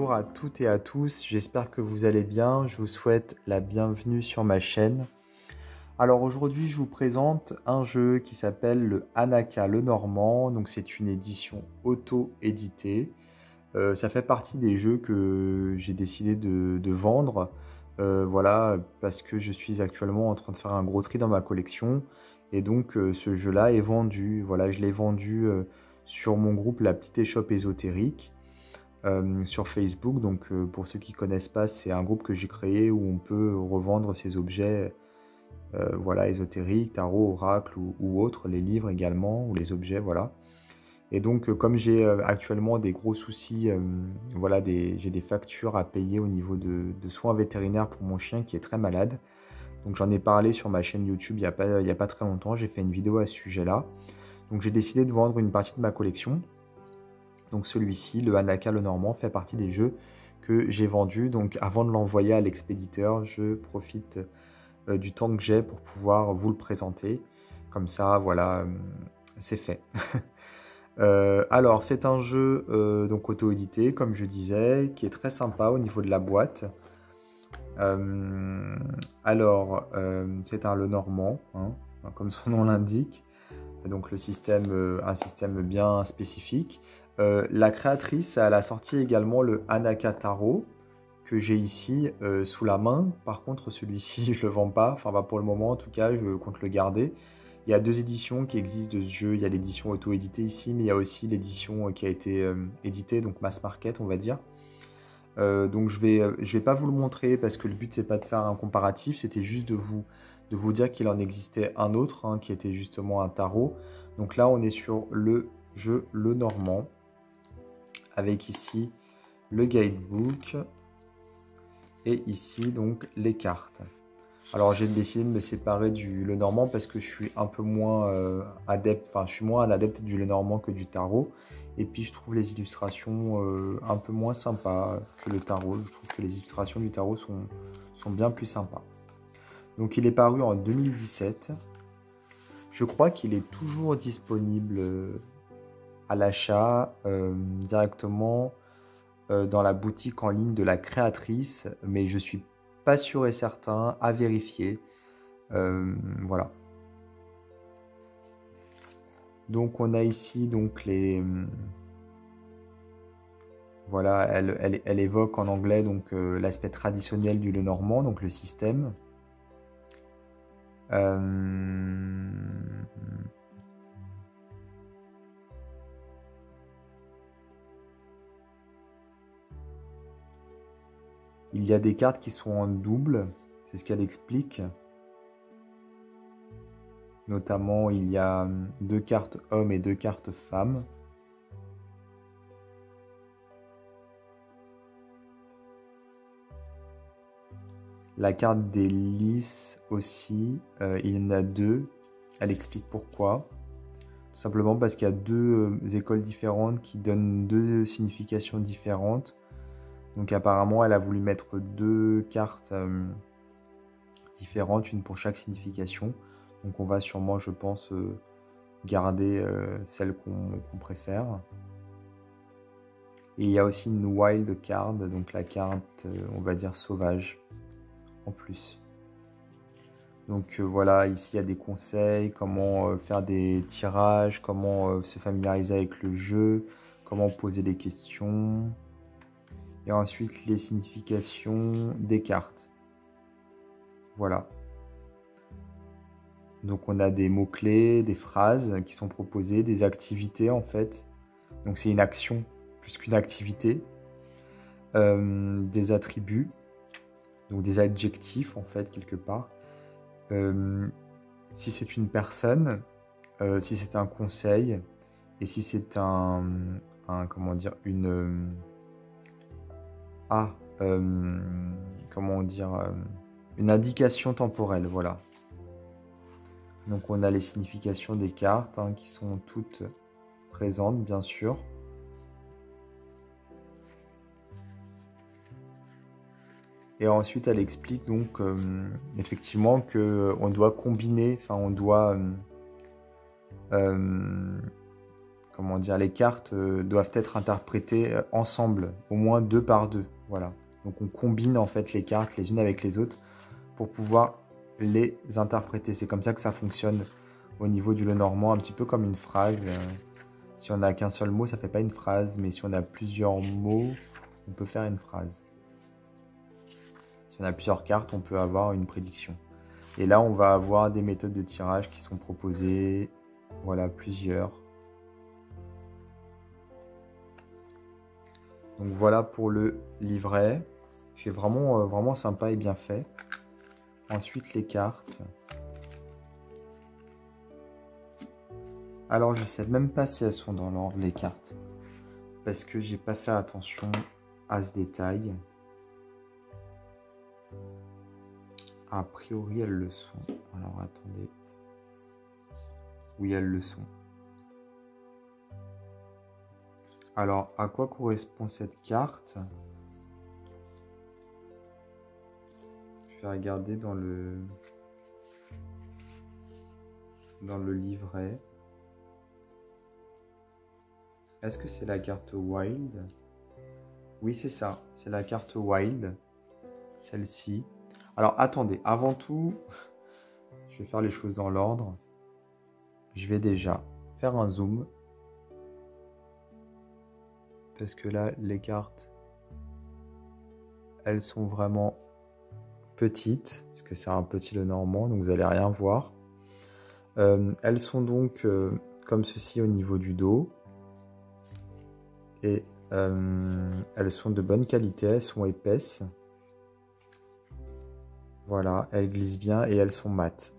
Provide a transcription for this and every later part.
bonjour à toutes et à tous, j'espère que vous allez bien, je vous souhaite la bienvenue sur ma chaîne. Alors aujourd'hui je vous présente un jeu qui s'appelle le Anaka Lenormand, donc c'est une édition auto-éditée. Ça fait partie des jeux que j'ai décidé de vendre, voilà, parce que je suis actuellement en train de faire un gros tri dans ma collection. Et donc ce jeu-là est vendu, voilà, je l'ai vendu sur mon groupe La Petite Échoppe Ésotérique. Sur Facebook. Donc pour ceux qui ne connaissent pas, c'est un groupe que j'ai créé où on peut revendre ces objets voilà, ésotériques, tarot, oracle ou autres, les livres également, ou les objets, voilà. Et donc comme j'ai actuellement des gros soucis, voilà, j'ai des factures à payer au niveau de soins vétérinaires pour mon chien qui est très malade. Donc j'en ai parlé sur ma chaîne YouTube il y a pas très longtemps, j'ai fait une vidéo à ce sujet-là. Donc j'ai décidé de vendre une partie de ma collection. Donc celui-ci, le Anaka Lenormand, fait partie des jeux que j'ai vendus. Donc avant de l'envoyer à l'expéditeur, je profite du temps que j'ai pour pouvoir vous le présenter. Comme ça, voilà, c'est fait. Alors, c'est un jeu donc auto-édité, comme je disais, qui est très sympa au niveau de la boîte. C'est un Lenormand, hein, comme son nom l'indique. Donc le système, un système bien spécifique. La créatrice, elle a sorti également le Anaka Tarot, que j'ai ici sous la main. Par contre, celui-ci, je le vends pas. Enfin, bah, pour le moment, en tout cas, je compte le garder. Il y a deux éditions qui existent de ce jeu. Il y a l'édition auto-éditée ici, mais il y a aussi l'édition qui a été éditée, donc mass market, on va dire. Donc je vais pas vous le montrer parce que le but c'est pas de faire un comparatif, c'était juste de vous dire qu'il en existait un autre hein, qui était justement un tarot. Donc là on est sur le jeu Lenormand avec ici le guidebook et ici donc les cartes. Alors j'ai décidé de me séparer du Lenormand parce que je suis un peu moins adepte, enfin je suis moins un adepte du Lenormand que du tarot. Et puis je trouve les illustrations un peu moins sympas que le tarot. Je trouve que les illustrations du tarot sont bien plus sympas. Donc il est paru en 2017. Je crois qu'il est toujours disponible à l'achat directement dans la boutique en ligne de la créatrice. Mais je suis pas sûr et certain, à vérifier. Voilà. Donc on a ici donc les... Voilà, elle évoque en anglais donc l'aspect traditionnel du Lenormand, donc le système. Il y a des cartes qui sont en double, c'est ce qu'elle explique. Notamment, il y a deux cartes hommes et deux cartes femmes. La carte des lys aussi, il y en a deux. Elle explique pourquoi. Tout simplement parce qu'il y a deux écoles différentes qui donnent deux significations différentes. Donc apparemment, elle a voulu mettre deux cartes différentes, une pour chaque signification. Donc on va sûrement, je pense, garder celle qu'on préfère. Et il y a aussi une wild card, donc la carte, on va dire, sauvage, en plus. Donc voilà, ici il y a des conseils, comment faire des tirages, comment se familiariser avec le jeu, comment poser des questions. Et ensuite les significations des cartes. Voilà. Donc on a des mots-clés, des phrases qui sont proposées, des activités en fait. Donc c'est une action plus qu'une activité. Des attributs, donc des adjectifs en fait quelque part. Si c'est une personne, si c'est un conseil, et si c'est comment dire, comment dire, une indication temporelle, voilà. Donc on a les significations des cartes hein, qui sont toutes présentes, bien sûr. Et ensuite, elle explique donc effectivement qu'on doit combiner, enfin on doit comment dire, les cartes doivent être interprétées ensemble, au moins 2 par 2. Voilà. Donc on combine en fait les cartes les unes avec les autres pour pouvoir les interpréter. C'est comme ça que ça fonctionne au niveau du Lenormand, un petit peu comme une phrase. Si on n'a qu'un seul mot, ça ne fait pas une phrase, mais si on a plusieurs mots, on peut faire une phrase. Si on a plusieurs cartes, on peut avoir une prédiction. Et là, on va avoir des méthodes de tirage qui sont proposées. Voilà, plusieurs. Donc voilà pour le livret, qui est vraiment, vraiment sympa et bien fait. Ensuite, les cartes. Alors, je ne sais même pas si elles sont dans l'ordre, les cartes. Parce que j'ai pas fait attention à ce détail. A priori, elles le sont. Alors, attendez. Oui, elles le sont. Alors, à quoi correspond cette carte? Je vais regarder dans le livret. Est-ce que c'est la carte Wild? Oui, c'est ça. C'est la carte Wild. Celle-ci. Alors, attendez. Avant tout, je vais faire les choses dans l'ordre. Je vais déjà faire un zoom. Parce que là, les cartes, elles sont vraiment petites. Parce que c'est un petit Lenormand, donc vous n'allez rien voir. Elles sont donc comme ceci au niveau du dos. Et elles sont de bonne qualité, elles sont épaisses. Voilà, elles glissent bien et elles sont mates.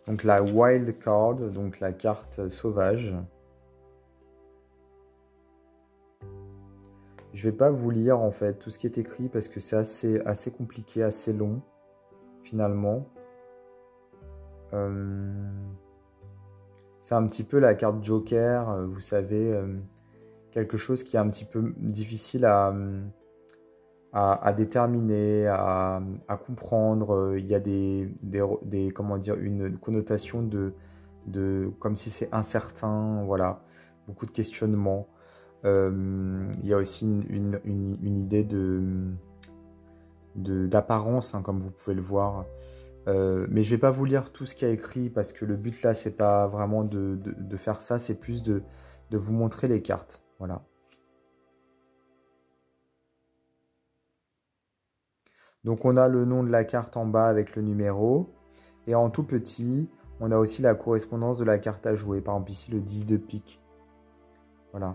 Donc la Wild Card, donc la carte sauvage. Je vais pas vous lire en fait tout ce qui est écrit parce que c'est assez compliqué, assez long finalement. C'est un petit peu la carte Joker, vous savez, quelque chose qui est un petit peu difficile à déterminer, à comprendre. Il y a comment dire, une connotation de comme si c'est incertain, voilà, beaucoup de questionnements. Il y a aussi une idée d'apparence, hein, comme vous pouvez le voir. Mais je vais pas vous lire tout ce qu'il y a écrit parce que le but là, c'est pas vraiment de faire ça, c'est plus de vous montrer les cartes. Voilà. Donc on a le nom de la carte en bas avec le numéro. Et en tout petit, on a aussi la correspondance de la carte à jouer. Par exemple ici, le 10 de pique. Voilà.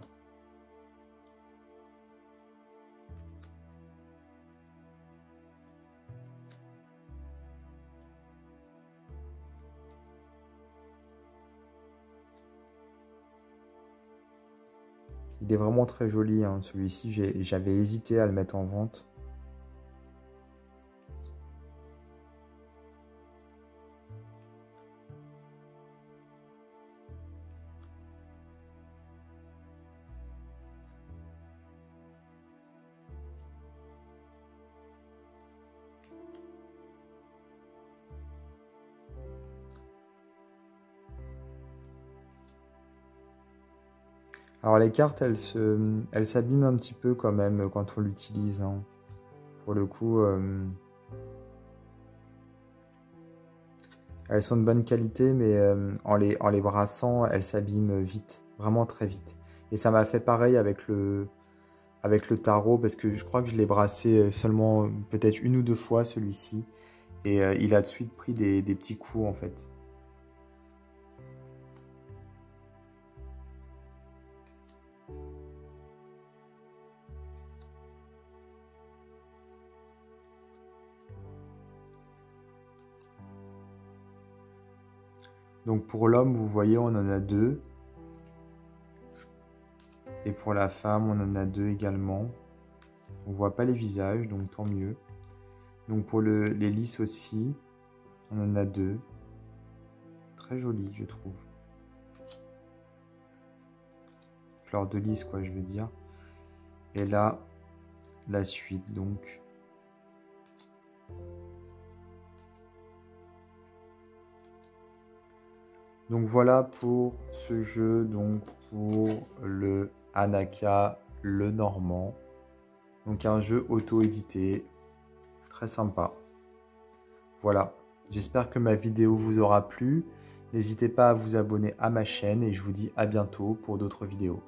Il est vraiment très joli, hein, celui-ci. J'avais hésité à le mettre en vente. Alors les cartes, elles s'abîment un petit peu quand même quand on l'utilise, hein. Pour le coup, elles sont de bonne qualité, mais en les brassant, elles s'abîment vite, vraiment très vite. Et ça m'a fait pareil avec le tarot, parce que je crois que je l'ai brassé seulement peut-être une ou deux fois celui-ci. Et il a de suite pris des petits coups en fait. Donc pour l'homme, vous voyez, on en a deux. Et pour la femme, on en a deux également. On voit pas les visages, donc tant mieux. Donc pour les lys aussi, on en a deux. Très joli, je trouve. Fleur de lys, quoi, je veux dire. Et là, la suite, donc. Donc voilà pour ce jeu, donc pour le Anaka le Normand. Donc un jeu auto-édité, très sympa. Voilà, j'espère que ma vidéo vous aura plu. N'hésitez pas à vous abonner à ma chaîne et je vous dis à bientôt pour d'autres vidéos.